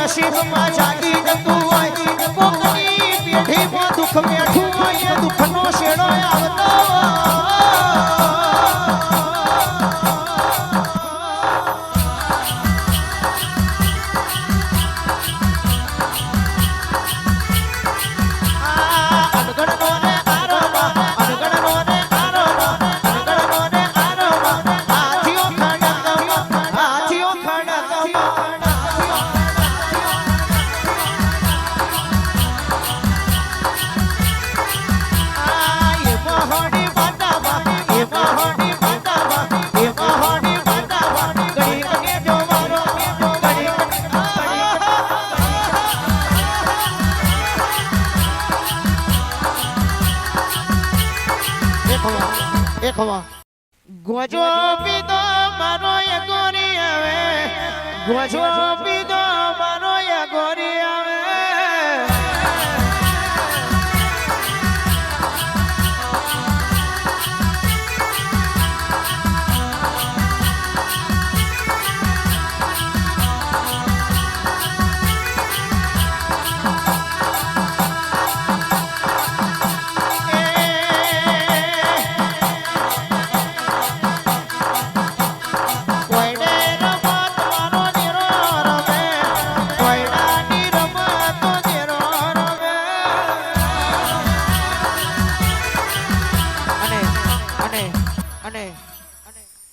નસીબમાં જાગી જતું હોય કોકની પેઢીમાં દુઃખ મેઠું હોય એ દુઃખનો શેડો આવતો ગોજો પીધો મારો એ ગોરી આવે ગોજો પીધો મારો એ ગોરી આવે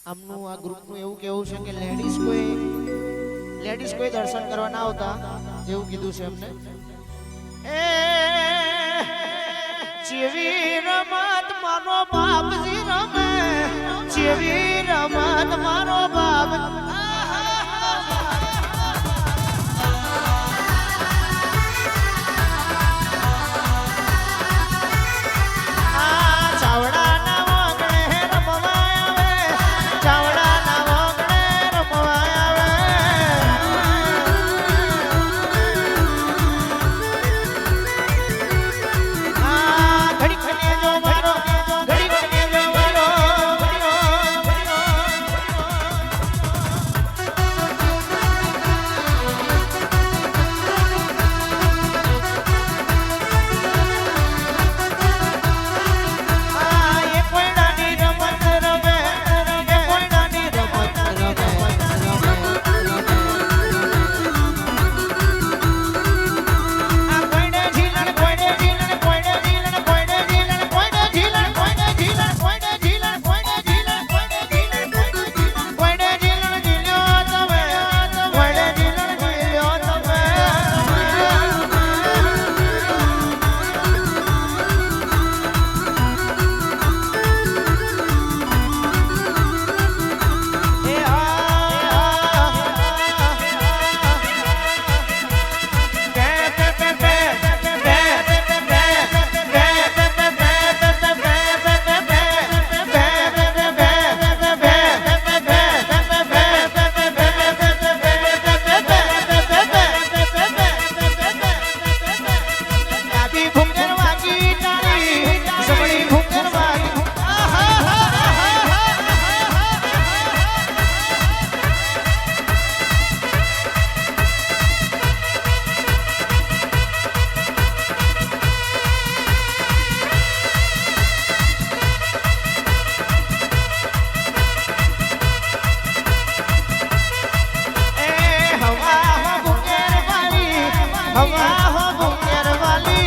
આમનું આ ગ્રુપનું એવું કેવું છે કે લેડીઝ કોઈ દર્શન કરવા ના આવતા એવું કીધું છે એમને એ ચેવી રમત મારો બાપજી રમે ચેવી રમત મારો બાપ હવા હો મુકેર વાલી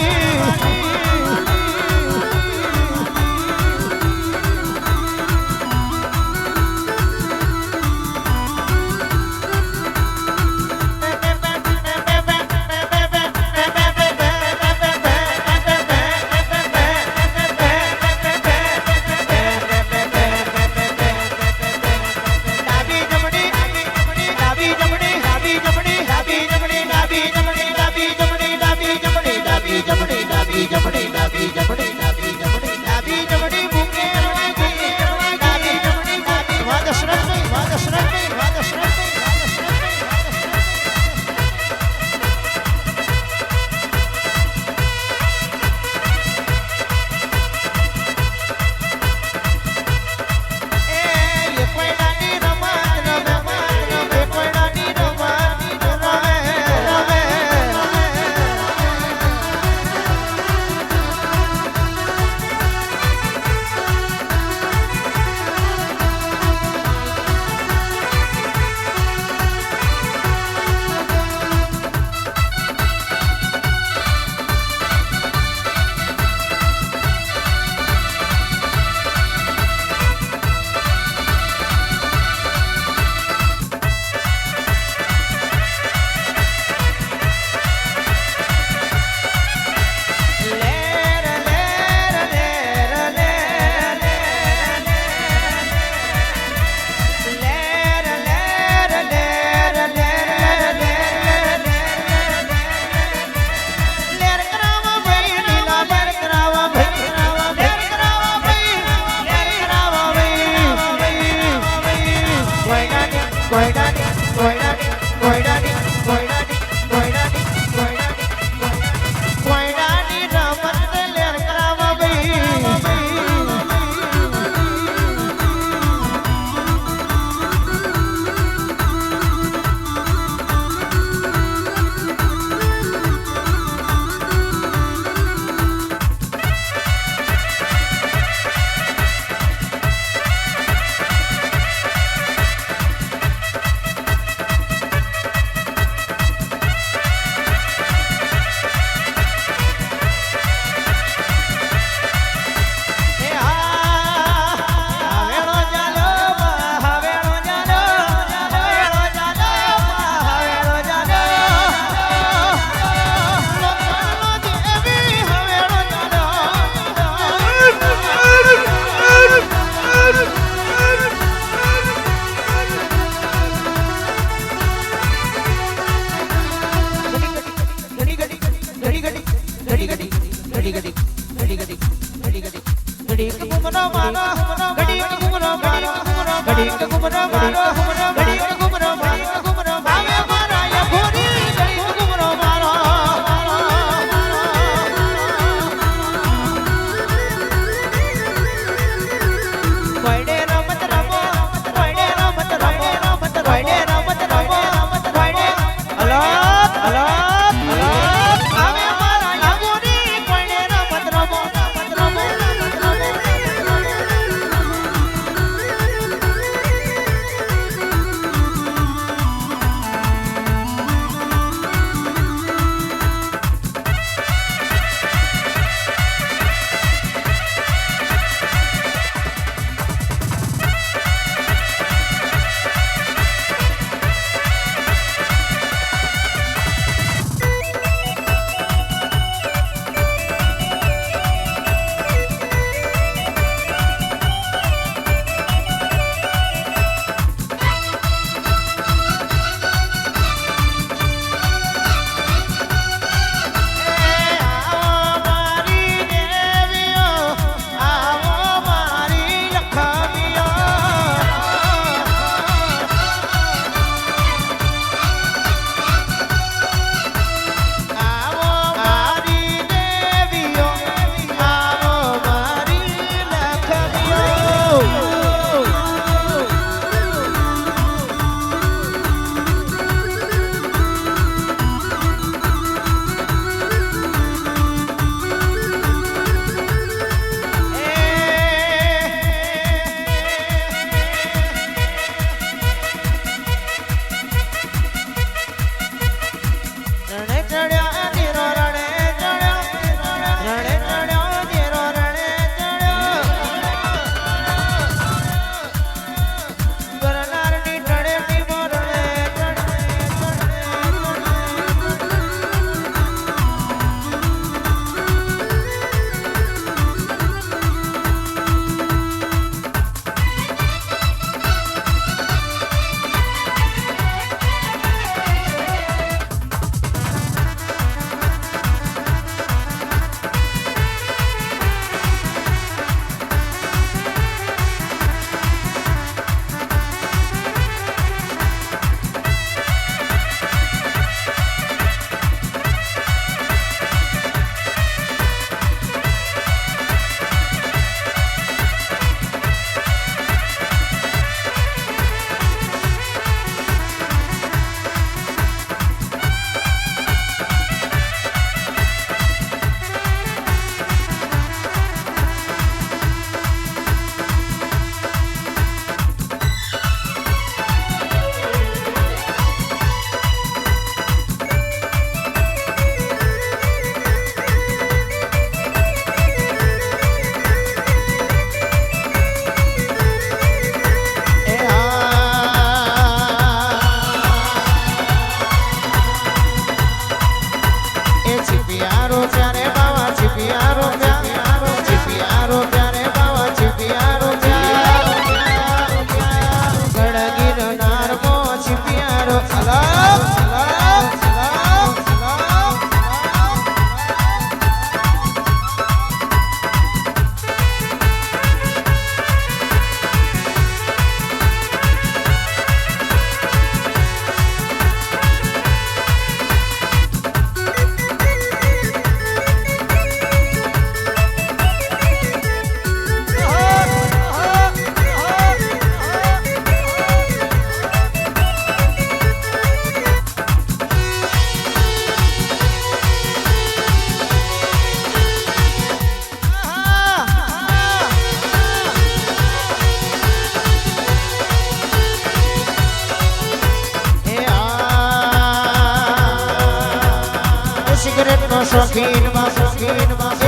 શોખીન બાપો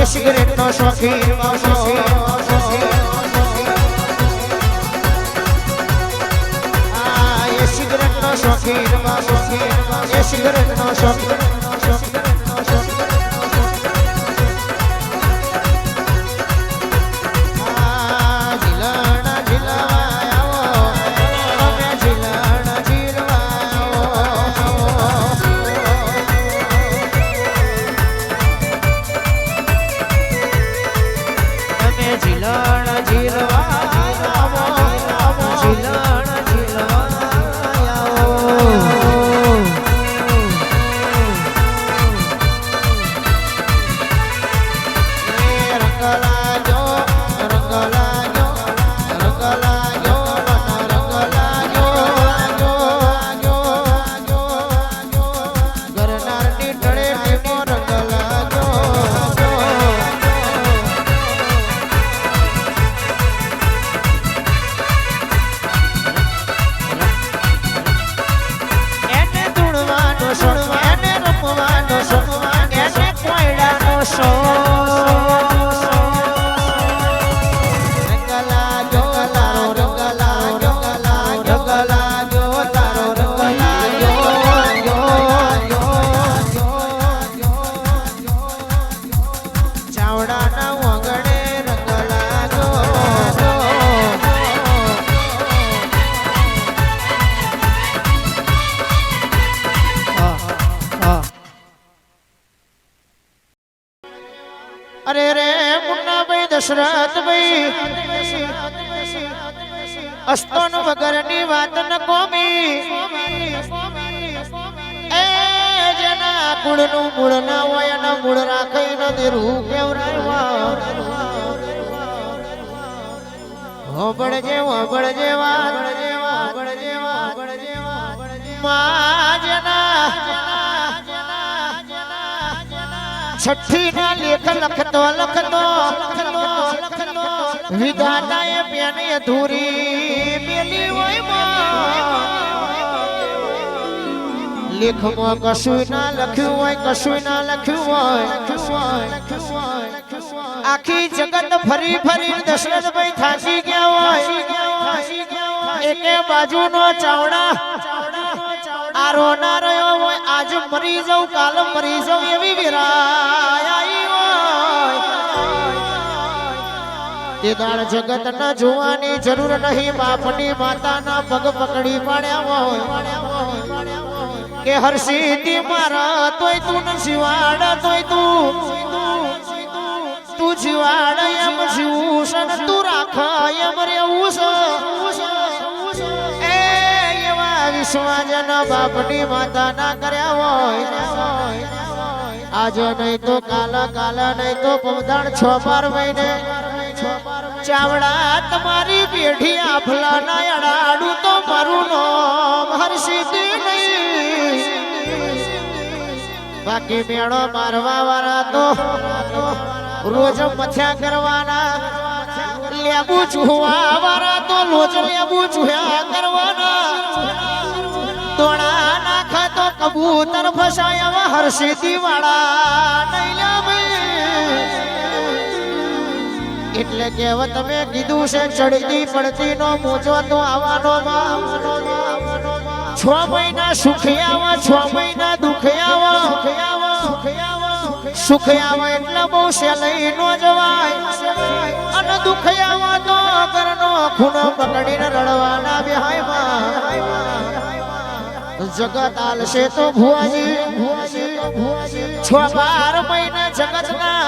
એ સિગરેટ નો શોખીન બાપો એ સિગરેટ નો શોખીન બાપો એ સિગરેટ નો શોખીન અરે રે મુન્ના ભાઈ દશરથ ભાઈ અસ્તોન વગરની વાત ન કોમી એ જેના કુળનું મૂળ ના હોય એના મૂળ રાખી ન દેરું કેવરાય હોબળજે વાત માં જેના છઠ્ઠી ના લેખ લખતો વિધાતાએ પેને અધૂરી મેલી હોય લેખમાં કશું ના લખ્યું હોય આખી જગત ફરી દશરથભાઈ થાકી ગયા હોય એકે બાજુનો ચાવડા આરો ના રહ્યો હોય આજ મરી જાઉં કાલ મરી જાઉં એવી વિરાય આવી હોય તે દાળ જગત ના જોવાની જરૂર નહીં બાપની માતાના પગ પકડી પાડ્યા હોય કે હરસિદ્ધિ મારા તોય તું ન જીવાડ તોય તું જીવાડ એમ જીવું તું રાખ એમ રેવું વિશ્વાજન બાપની માતા ના કર્યા હોય આજે નહીં તો કાલ નહીં તો પવદાણ 6-12 મહિને ચાવડા તમારી પેઢી આફલા ના અડાડું તો મારું નામ હરસિદ્ધિ નહીં બાકી મેળો મારવા વાળા તો રોજ મથ્યા કરવાના લેબુ ચૂહવા વાળા તો રોજ લેબુ ચૂહ્યા કરવાના તોડા નાખા તો કબૂતર ફસાયા હરસિદ્ધિ વાળા નહીં એટલે કહેવત તમે કીધું છે ચડતી પડતી નો મોજો તો આવવાનો 6 મહિના સુખિયાવા 6 મહિના દુખિયાવા સુખિયાવા એટલે બહુ સેલઈ નો જવાય અને દુખિયાવા તો ઘરનો ખૂણો પકડીને રડવાના બેહાયમાં જગત આલશે તો ભુવાજી 6-12 મહિના જગતના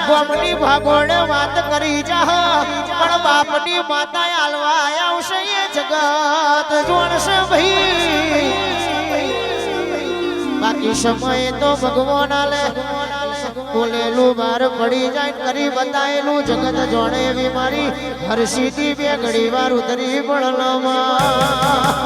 ગોમની ભાગોળે વાત કરી જા પણ બાપની માતા આલવા આવશે એ જગત જોણશે ભાઈ બાકી સમય તો ભગવાન આલે બોલેલું બાર પડી જાય કરી બતાયેલું જગત જોણે એવી મારી હરસિદ્ધિ બે ઘડી વાર ઉતરી પડલમાં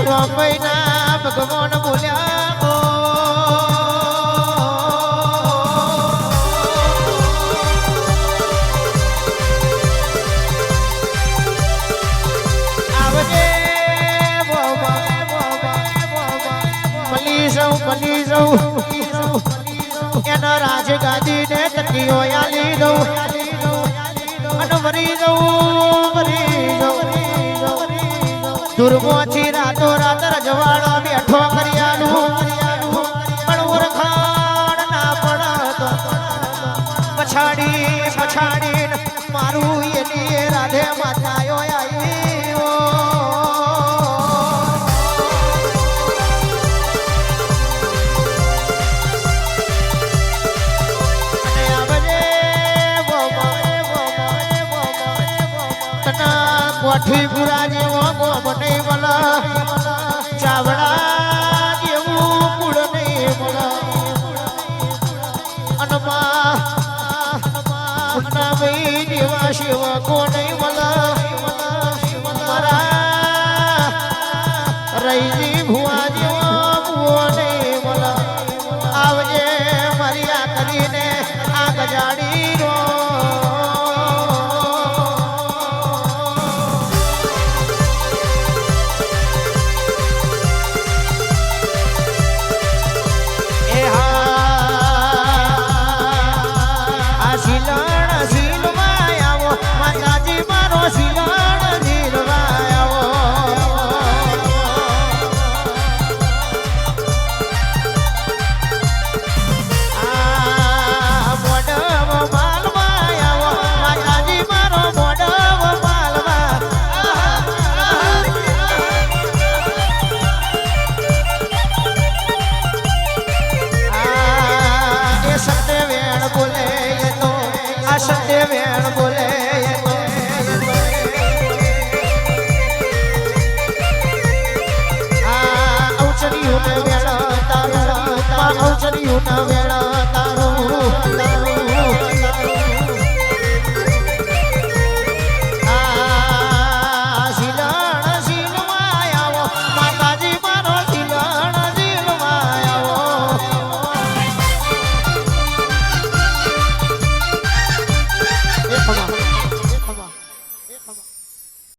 રોમૈના ભગવાન બોલ્યા આવજે મલી જઉં એના રાજ ગાદી ને તકીઓ આલી દઉં અને મરી જઉં દુર્ગોથી રાતો રાત રજવાડો બેઠો કર્યાનું પણ ઓળખાણ ના પડતો પછાડી મારું એની રાધે માતાયો આવ્યો કોઠી પુરા જેવો ગોમ નહીં મળે ચાવડા જેવું કુળ નહીં મળે ભાઈ જેવા સેવકો નહીં મળે મારા રહીજી ભુવા જેવો ભુવો નહીં મળે આવજે મારી આ કરીને આ ગજાડી રો સત્યવેણ બોલે આ ઔચર્યું